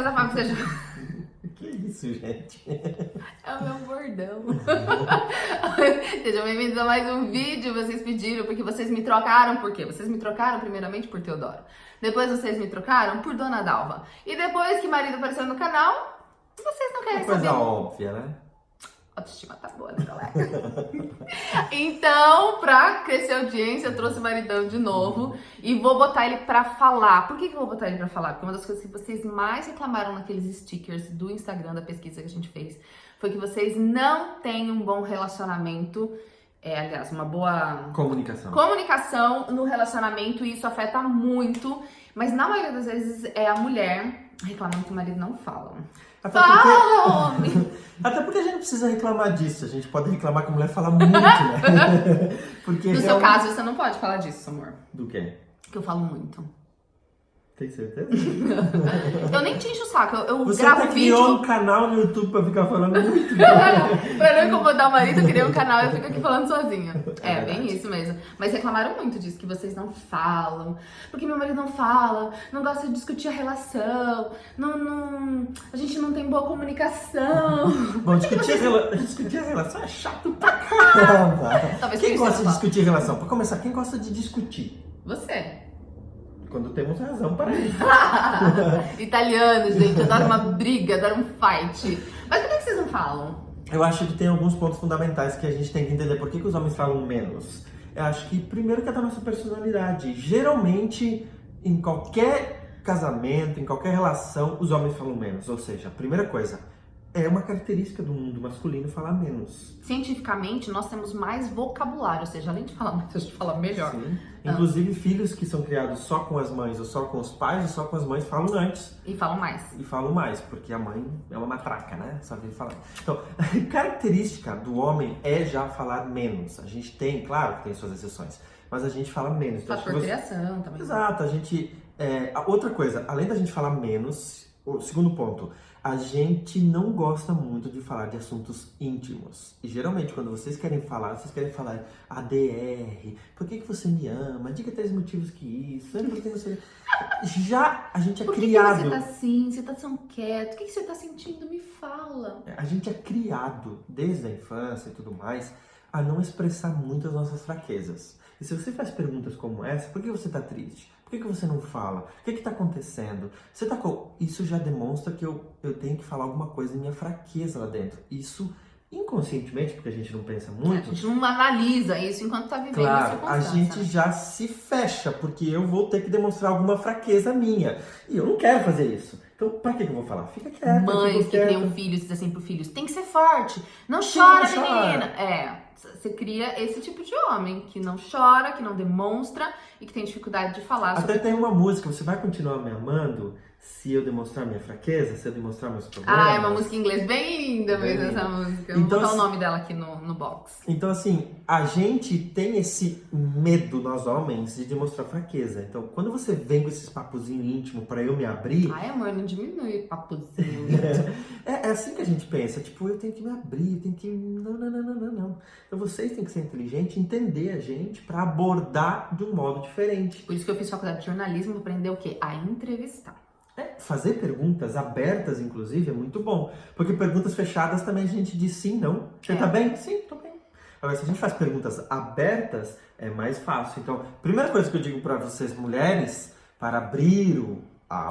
coisa da Fábio que seja... Que isso, gente? É o meu bordão. Sejam bem-vindos a mais um vídeo. Vocês pediram porque vocês me trocaram. Por quê? Vocês me trocaram primeiramente por Teodoro. Depois vocês me trocaram por Dona Dalva. E depois que marido apareceu no canal, vocês não querem saber. Coisa óbvia, né? A autoestima tá boa, né, galera? Então, pra crescer a audiência, eu trouxe o maridão de novo e vou botar ele pra falar. Por que eu vou botar ele pra falar? Porque uma das coisas que vocês mais reclamaram naqueles stickers do Instagram, da pesquisa que a gente fez, foi que vocês não têm um bom relacionamento, aliás, uma boa comunicação no relacionamento, e isso afeta muito, mas na maioria das vezes é a mulher reclamando que o marido não fala. Até porque a gente não precisa reclamar disso, a gente pode reclamar que a mulher fala muito, né? Porque no seu caso, você não pode falar disso, amor. Do quê? Que eu falo muito. Tem certeza? Eu nem te encho o saco, eu você gravo até vídeo... criou um canal no YouTube pra ficar falando muito. Pra não incomodar o marido, eu criei um canal e eu fico aqui falando sozinha. É bem isso mesmo. Mas reclamaram muito disso, que vocês não falam. Porque meu marido não fala, não gosta de discutir a relação, a gente não tem boa comunicação. Bom, discutir a relação é chato pra caramba. Quem gosta de discutir relação? Pra começar, quem gosta de discutir? Você. Quando temos razão para isso. Italiano, gente, adoro uma briga, adoro um fight. Mas por que vocês não falam? Eu acho que tem alguns pontos fundamentais que a gente tem que entender por que os homens falam menos. Eu acho que primeiro que é da nossa personalidade. Geralmente, em qualquer casamento, em qualquer relação, os homens falam menos. Ou seja, a primeira coisa, é uma característica do mundo masculino falar menos. Cientificamente, nós temos mais vocabulário, ou seja, além de falar mais, a gente fala melhor. Sim. Inclusive, filhos que são criados só com as mães ou só com os pais ou só com as mães falam antes. E falam mais. E falam mais, porque a mãe é uma matraca, né? Só vive falando. Então, a característica do homem é já falar menos. A gente tem, claro que tem suas exceções, mas a gente fala menos. Então, Fator criação também. Exato, a gente... outra coisa, além da gente falar menos, o segundo ponto, a gente não gosta muito de falar de assuntos íntimos. E geralmente quando vocês querem falar ADR, por que você me ama? Diga 3 motivos que isso, por que você... Já a gente é criado... Por que você tá assim? Você tá tão quieto? O que você tá sentindo? Me fala. A gente é criado desde a infância e tudo mais a não expressar muito as nossas fraquezas. E se você faz perguntas como essa, por que você tá triste? Por que você não fala? O que está acontecendo? Isso já demonstra que eu tenho que falar alguma coisa em minha fraqueza lá dentro. Isso inconscientemente, porque a gente não pensa muito. A gente não analisa isso enquanto está vivendo claro, a circunstância. A gente já se fecha, porque eu vou ter que demonstrar alguma fraqueza minha. E eu não quero fazer isso. Então, pra que eu vou falar? Fica quieto. Mães que criam filhos dizem assim pro filhos, tem que ser forte. Não chora, menina. Você cria esse tipo de homem que não chora, que não demonstra e que tem dificuldade de falar. Até tem uma música, você vai continuar me amando se eu demonstrar minha fraqueza, se eu demonstrar meus problemas? É uma música em inglês bem linda mesmo essa música. Vou botar o nome dela aqui no box. Então assim, a gente tem esse medo, nós homens, de demonstrar fraqueza. Então quando você vem com esses papozinho íntimo pra eu me abrir... Ai amor, não diminui papozinho. é assim que a gente pensa, tipo, eu tenho que me abrir, eu tenho que... Não. Então vocês têm que ser inteligentes, entender a gente pra abordar de um modo diferente. Por isso que eu fiz faculdade de jornalismo, pra aprender o quê? A entrevistar. Fazer perguntas abertas, inclusive, é muito bom. Porque perguntas fechadas também a gente diz sim, não. Você tá bem? Sim, tô bem. Agora, se a gente faz perguntas abertas, é mais fácil. Então, primeira coisa que eu digo pra vocês, mulheres, para abrir a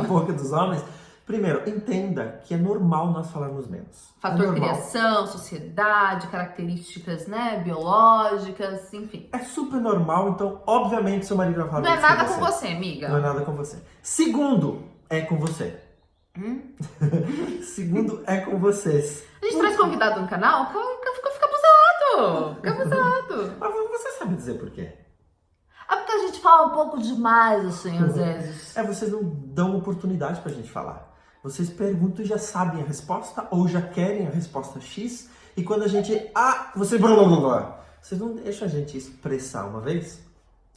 boca dos homens... Primeiro, entenda que é normal nós falarmos menos. Fator criação, sociedade, características, biológicas, enfim. É super normal, então, obviamente, seu marido vai falar Não é nada com você, amiga. Não é nada com você. Segundo, é com você. Segundo, é com vocês. A gente traz convidado no canal, fica abusado. Fica abusado. Mas você sabe dizer por quê? É porque a gente fala um pouco demais, assim, às vezes. Vocês não dão oportunidade pra gente falar. Vocês perguntam e já sabem a resposta, ou já querem a resposta X, e quando a gente... vocês não deixam a gente expressar uma vez?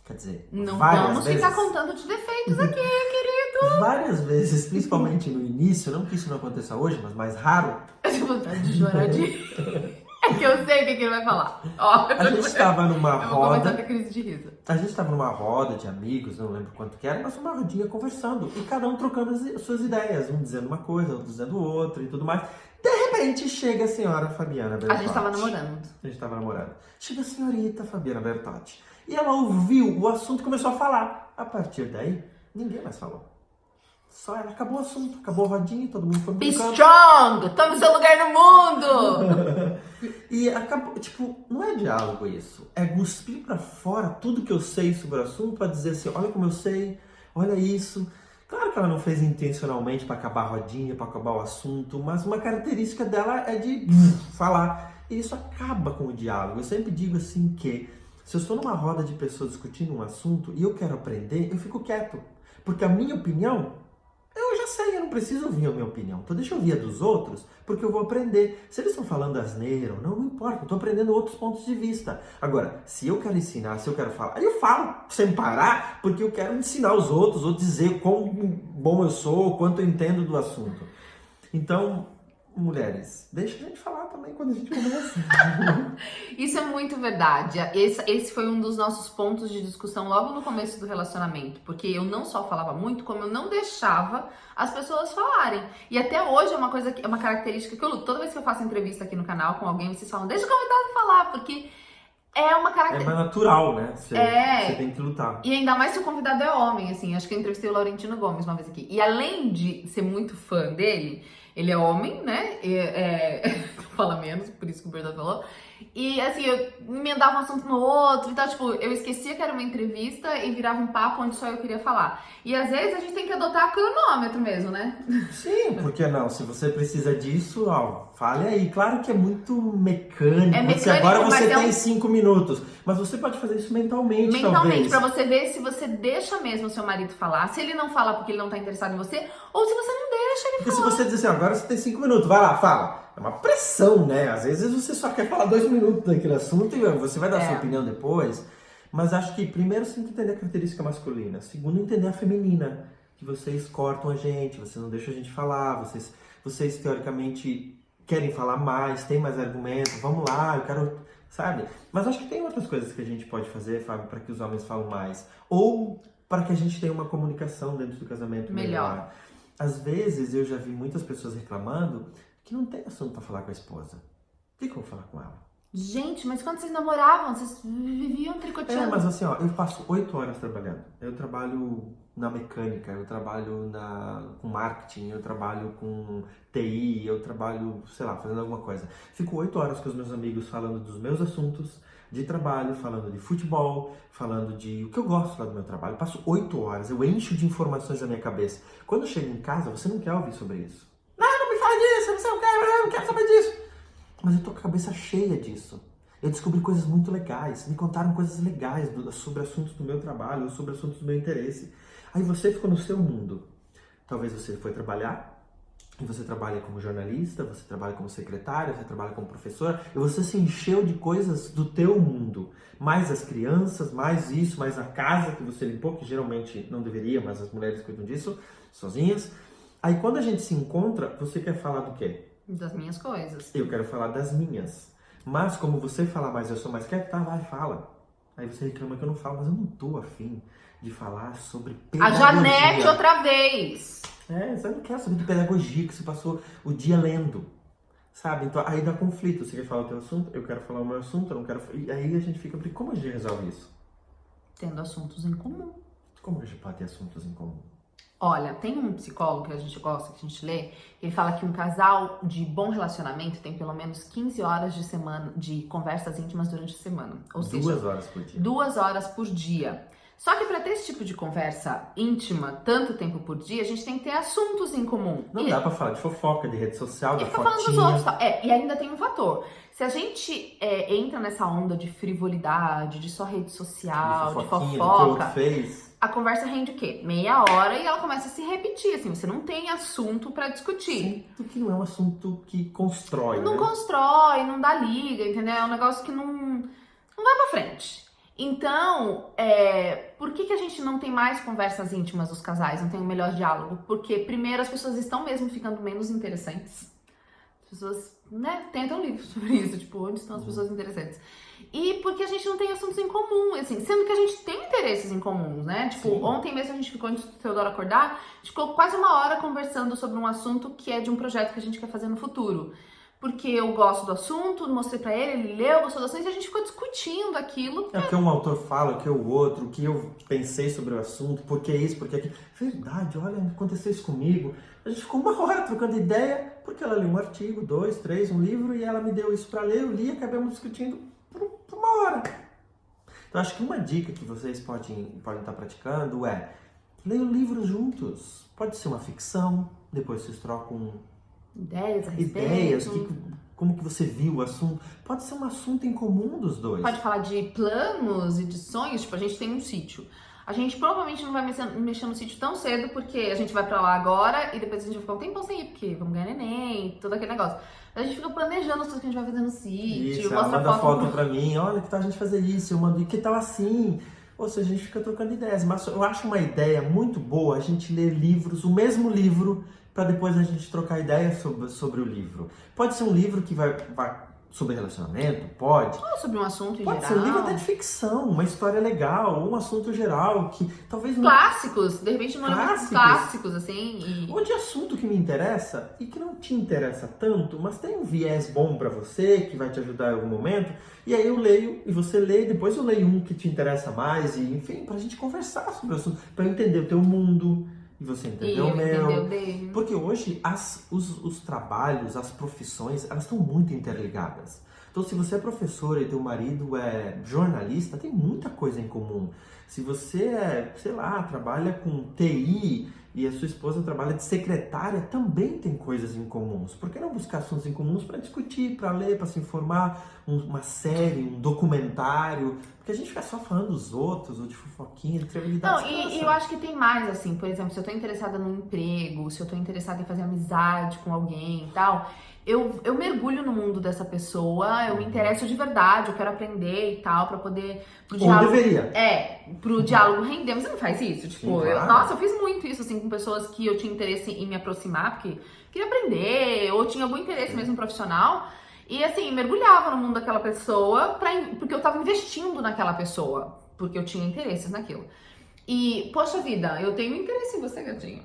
Quer dizer, não várias vamos vezes. ficar contando de defeitos aqui, querido. Várias vezes, principalmente no início, não que isso não aconteça hoje, mas mais raro. Eu tenho vontade de chorar de... É que eu sei o que ele vai falar. Ó, A gente estava numa eu vou começar a roda. ter crise de riso. A gente estava numa roda de amigos, não lembro quanto que era, mas uma rodinha conversando. E cada um trocando as suas ideias. Um dizendo uma coisa, outro dizendo outra e tudo mais. De repente chega a senhora Fabiana Bertotti. A gente tava namorando. A gente tava namorando. Chega a senhorita Fabiana Bertotti. E ela ouviu o assunto e começou a falar. A partir daí, ninguém mais falou. Só ela acabou o assunto, acabou a rodinha, todo mundo foi Be brincando. strong! Tome seu lugar no mundo! E acabou, tipo, não é diálogo isso. É cuspir pra fora tudo que eu sei sobre o assunto pra dizer assim, olha como eu sei, olha isso. Claro que ela não fez intencionalmente pra acabar a rodinha, pra acabar o assunto, mas uma característica dela é de falar. E isso acaba com o diálogo. Eu sempre digo assim que se eu estou numa roda de pessoas discutindo um assunto e eu quero aprender, eu fico quieto. Porque a minha opinião eu já sei, eu não preciso ouvir a minha opinião. Então deixa eu ouvir a dos outros, porque eu vou aprender. Se eles estão falando asneira ou não, não importa. Eu estou aprendendo outros pontos de vista. Agora, se eu quero ensinar, se eu quero falar, aí eu falo sem parar, porque eu quero ensinar os outros, ou dizer quão bom eu sou, quanto eu entendo do assunto. Então, mulheres, deixa a gente falar também quando a gente começa. Isso é muito verdade. Esse foi um dos nossos pontos de discussão logo no começo do relacionamento. Porque eu não só falava muito, como eu não deixava as pessoas falarem. E até hoje é uma coisa, é uma característica que eu luto. Toda vez que eu faço entrevista aqui no canal com alguém, vocês falam, deixa o convidado falar, porque é uma É característica. mais natural, né? Você tem que lutar. E ainda mais se o convidado é homem, assim. Acho que eu entrevistei o Laurentino Gomes uma vez aqui. E além de ser muito fã dele, ele é homem, né? Fala menos, por isso que o Bernardo falou. E assim, eu emendava um assunto no outro e tal. Tipo, eu esquecia que era uma entrevista e virava um papo onde só eu queria falar. E às vezes a gente tem que adotar cronômetro mesmo, né? Sim, por que não? Se você precisa disso, ó, fale aí. Claro que é muito mecânico. É mecânico, Agora você mas tem 5 minutos. Mas você pode fazer isso mentalmente, Mentalmente, talvez. pra você ver se você deixa mesmo o seu marido falar. Se ele não fala porque ele não tá interessado em você, ou se você não deixa ele Porque se falar. você dizer assim, agora você tem 5 minutos, vai lá, fala. É uma pressão, né? Às vezes você só quer falar 2 minutos daquele assunto e você vai dar sua opinião depois. Mas acho que primeiro você tem que entender a característica masculina. Segundo, entender a feminina. Que vocês cortam a gente, vocês não deixam a gente falar, vocês teoricamente querem falar mais, tem mais argumento, vamos lá, eu quero, sabe? Mas acho que tem outras coisas que a gente pode fazer, Fábio, para que os homens falem mais. Ou para que a gente tenha uma comunicação dentro do casamento melhor. Às vezes eu já vi muitas pessoas reclamando que não tem assunto para falar com a esposa. O que eu vou falar com ela? Gente, mas quando vocês namoravam, vocês viviam tricoteando. Mas assim, ó, eu passo 8 horas trabalhando. Eu trabalho na mecânica, eu trabalho com marketing, eu trabalho com TI, eu trabalho, sei lá, fazendo alguma coisa. Fico 8 horas com os meus amigos falando dos meus assuntos de trabalho, falando de futebol, falando de o que eu gosto lá do meu trabalho. Eu passo 8 horas, eu encho de informações na minha cabeça. Quando eu chego em casa, você não quer ouvir sobre isso. Não me fala disso, não sei o que, eu não quero saber disso. Mas eu tô com a cabeça cheia disso. Eu descobri coisas muito legais, me contaram coisas legais sobre assuntos do meu trabalho, ou sobre assuntos do meu interesse. Aí você ficou no seu mundo. Talvez você foi trabalhar, e você trabalha como jornalista, você trabalha como secretária, você trabalha como professora, e você se encheu de coisas do teu mundo. Mais as crianças, mais isso, mais a casa que você limpou, que geralmente não deveria, mas as mulheres cuidam disso, sozinhas. Aí quando a gente se encontra, você quer falar do quê? Das minhas coisas. Eu quero falar das minhas. Mas como você fala mais, eu sou mais quieto, tá, vai, fala. Aí você reclama que eu não falo, mas eu não tô afim de falar sobre pedagogia. A Janete outra vez. Você não quer saber de pedagogia, que você passou o dia lendo. Sabe? Então aí dá conflito. Você quer falar o teu assunto, eu quero falar o meu assunto, eu não quero... E aí a gente fica, como a gente resolve isso? Tendo assuntos em comum. Como a gente pode ter assuntos em comum? Olha, tem um psicólogo que a gente gosta, que a gente lê, ele fala que um casal de bom relacionamento tem pelo menos 15 horas de conversas íntimas durante a semana. Ou seja, 2 horas por dia. 2 horas por dia. Só que para ter esse tipo de conversa íntima, tanto tempo por dia, a gente tem que ter assuntos em comum. Não dá pra falar de fofoca, de rede social, da fica falando dos fotinha. outros, tal. E ainda tem um fator. Se a gente entra nessa onda de frivolidade, de só rede social, de fofoquinha, do que o fofoca, outro fez. a conversa rende o quê? Meia hora e ela começa a se repetir, assim, você não tem assunto pra discutir. Sinto que não é um assunto que constrói, Não né? constrói, não dá liga, entendeu? É um negócio que não vai pra frente. Então, por que a gente não tem mais conversas íntimas dos casais, não tem um melhor diálogo? Porque, primeiro, as pessoas estão mesmo ficando menos interessantes. As pessoas, né, tentam livros sobre isso, tipo, onde estão as pessoas interessantes. E porque a gente não tem assuntos em comum, assim, sendo que a gente tem interesses em comuns, né? Tipo, Sim. ontem mesmo a gente ficou, antes do Teodoro acordar, a gente ficou quase 1 hora conversando sobre um assunto que é de um projeto que a gente quer fazer no futuro. Porque eu gosto do assunto, mostrei pra ele leu, gostou do assunto, e a gente ficou discutindo aquilo. É o que um autor fala, o que o outro, o que eu pensei sobre o assunto, por que isso, por que aquilo. Verdade, olha, aconteceu isso comigo. A gente ficou 1 hora trocando ideia, porque ela leu um artigo, 2, 3, um livro, e ela me deu isso pra ler, eu li e acabamos discutindo por 1 hora. Então acho que uma dica que vocês podem estar praticando é leiam livros juntos. Pode ser uma ficção, depois vocês trocam Ideias a respeito. ideias, como que você viu o assunto. Pode ser um assunto em comum dos dois. Pode falar de planos e de sonhos, tipo, a gente tem um sítio. A gente provavelmente não vai mexer no sítio tão cedo, porque a gente vai pra lá agora e depois a gente vai ficar um tempão sem ir, porque vamos ganhar neném, todo aquele negócio. A gente fica planejando as coisas que a gente vai fazer no sítio. Isso, ela manda foto pra mim, olha que tal a gente fazer isso, eu mando, e que tal assim? Ou seja, a gente fica trocando ideias. Mas eu acho uma ideia muito boa a gente ler livros, o mesmo livro, para depois a gente trocar ideias sobre o livro. Pode ser um livro que vai sobre relacionamento, pode. Ou sobre um assunto em Pode geral. ser um livro até de ficção, uma história legal, ou um assunto geral que talvez não... Clássicos, de repente não é Clássicos. clássicos, assim. E... Ou de assunto que me interessa e que não te interessa tanto, mas tem um viés bom pra você, que vai te ajudar em algum momento, e aí eu leio, e você lê, e depois eu leio um que te interessa mais, e enfim, pra gente conversar sobre o assunto, pra eu entender o teu mundo, e você entender o meu. entendeu dele. Porque hoje os trabalhos, as profissões, elas estão muito interligadas. Então, se você é professora e teu marido é jornalista, tem muita coisa em comum. Se você sei lá, trabalha com TI e a sua esposa trabalha de secretária, também tem coisas em comuns. Por que não buscar assuntos em comuns para discutir, para ler, para se informar? Uma série, um documentário. Porque a gente fica só falando dos outros, ou de fofoquinha, de trivialidade. Não, e eu acho que tem mais, assim, por exemplo, se eu tô interessada num emprego, se eu tô interessada em fazer amizade com alguém e tal, eu mergulho no mundo dessa pessoa, eu me interesso de verdade, eu quero aprender e tal, pra poder... Ou deveria. Pro diálogo render, mas você não faz isso? Tipo, Sim, claro. Nossa, eu fiz muito isso, assim, com pessoas que eu tinha interesse em me aproximar, porque queria aprender, ou tinha algum interesse mesmo profissional, e assim, mergulhava no mundo daquela pessoa, porque eu tava investindo naquela pessoa, porque eu tinha interesses naquilo. E, poxa vida, eu tenho interesse em você, gatinho.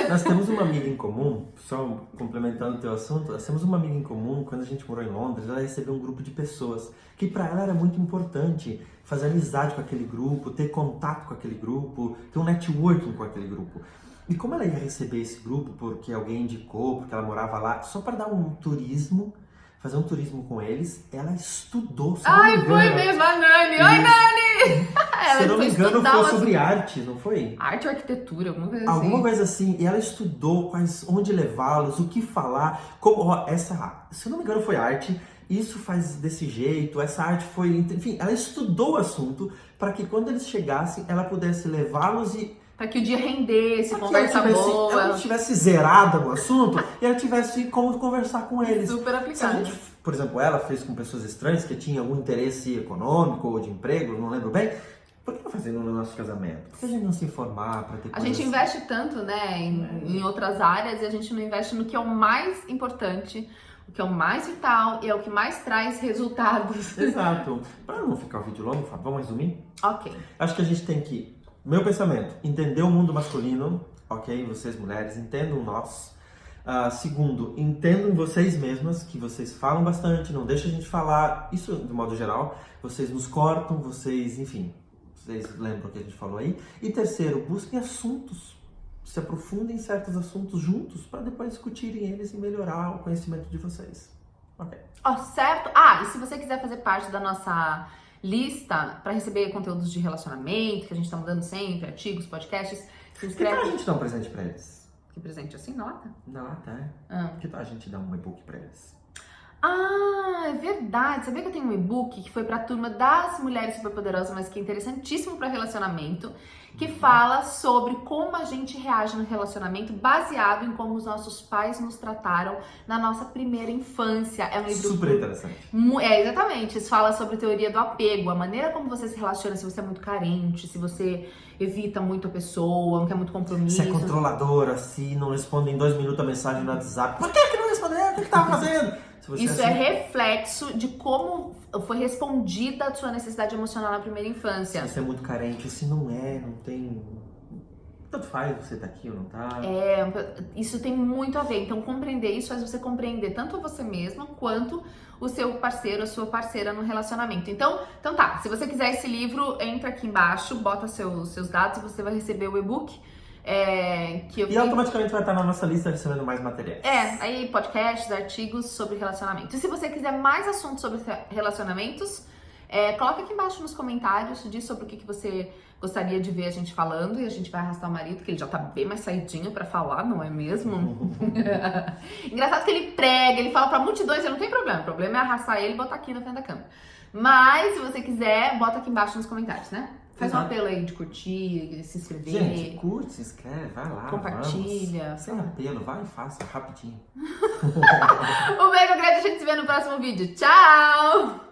Nós temos uma amiga em comum, só complementando o teu assunto, nós temos uma amiga em comum, quando a gente morou em Londres, ela recebeu um grupo de pessoas, que para ela era muito importante fazer amizade com aquele grupo, ter contato com aquele grupo, ter um networking com aquele grupo. E como ela ia receber esse grupo, porque alguém indicou, porque ela morava lá, só para dar um turismo, fazer um turismo com eles, ela estudou. Ai, foi mesmo, a Nani! Oi, Nani! Se eu não me engano, foi sobre arte, não foi? Arte ou arquitetura, alguma coisa assim. Alguma coisa assim. E ela estudou onde levá-los, o que falar. Se eu não me engano, foi arte. Isso faz desse jeito, essa arte foi... Enfim, ela estudou o assunto para que quando eles chegassem, ela pudesse levá-los e... Para que o dia rendesse, conversa boa. Ela estivesse zerada no assunto e ela tivesse como conversar com eles. Super aplicado. Por exemplo, ela fez com pessoas estranhas que tinham algum interesse econômico ou de emprego, não lembro bem. Por que não fazer no nosso casamento? Por que a gente não se informar para ter A gente investe tanto, né, em outras áreas e a gente não investe no que é o mais importante, o que é o mais vital e é o que mais traz resultados. Exato. Para não ficar o vídeo longo, Fábio, vamos resumir? Ok. Acho que a gente tem que... Meu pensamento, entender o mundo masculino, ok? Vocês mulheres, entendam nós. Segundo, entendam vocês mesmas, que vocês falam bastante, não deixem a gente falar, isso de modo geral. Vocês nos cortam, vocês, enfim, vocês lembram o que a gente falou aí. E terceiro, busquem assuntos, se aprofundem em certos assuntos juntos, para depois discutirem eles e melhorar o conhecimento de vocês. Ok. Certo? E se você quiser fazer parte da nossa... lista para receber conteúdos de relacionamento, que a gente tá mudando sempre, artigos, podcasts, se inscreve. Que tal a gente dar um presente pra eles? Que presente assim? Nota? Nota, Que tal a gente dar um e-book pra eles? É verdade. Sabia que eu tenho um e-book que foi pra turma das mulheres superpoderosas, mas que é interessantíssimo para relacionamento, que fala sobre como a gente reage no relacionamento baseado em como os nossos pais nos trataram na nossa primeira infância. É um livro super interessante. Exatamente. Isso fala sobre a teoria do apego, a maneira como você se relaciona, se você é muito carente, se você evita muito a pessoa, não quer muito compromisso. Se é controladora, se não responde em 2 minutos a mensagem no WhatsApp. Por que não responde responder, o que tava fazendo? Se você Isso é reflexo de como foi respondida a sua necessidade emocional na primeira infância. Se você é muito carente, se não tem... Tanto faz você tá aqui ou não tá. Isso tem muito a ver. Então, compreender isso faz você compreender tanto você mesma quanto o seu parceiro, a sua parceira no relacionamento. Então tá, se você quiser esse livro, entra aqui embaixo, bota seus dados e você vai receber o e-book. E automaticamente vai estar na nossa lista recebendo mais materiais. Aí podcasts, artigos sobre relacionamento. E se você quiser mais assuntos sobre relacionamentos, coloca aqui embaixo nos comentários, diz sobre o que você gostaria de ver a gente falando, e a gente vai arrastar o marido, que ele já tá bem mais saidinho pra falar, não é mesmo? Engraçado que ele prega, ele fala pra multidões, ele não tem problema. O problema é arrastar ele e botar aqui na frente da câmera. Mas, se você quiser, bota aqui embaixo nos comentários, né? Faz um apelo aí de curtir, se inscrever. Gente, curte, se inscreve, vai lá. Compartilha. Vamos. Sem apelo, vai e faça rapidinho. Um beijo grande, a gente se vê no próximo vídeo. Tchau!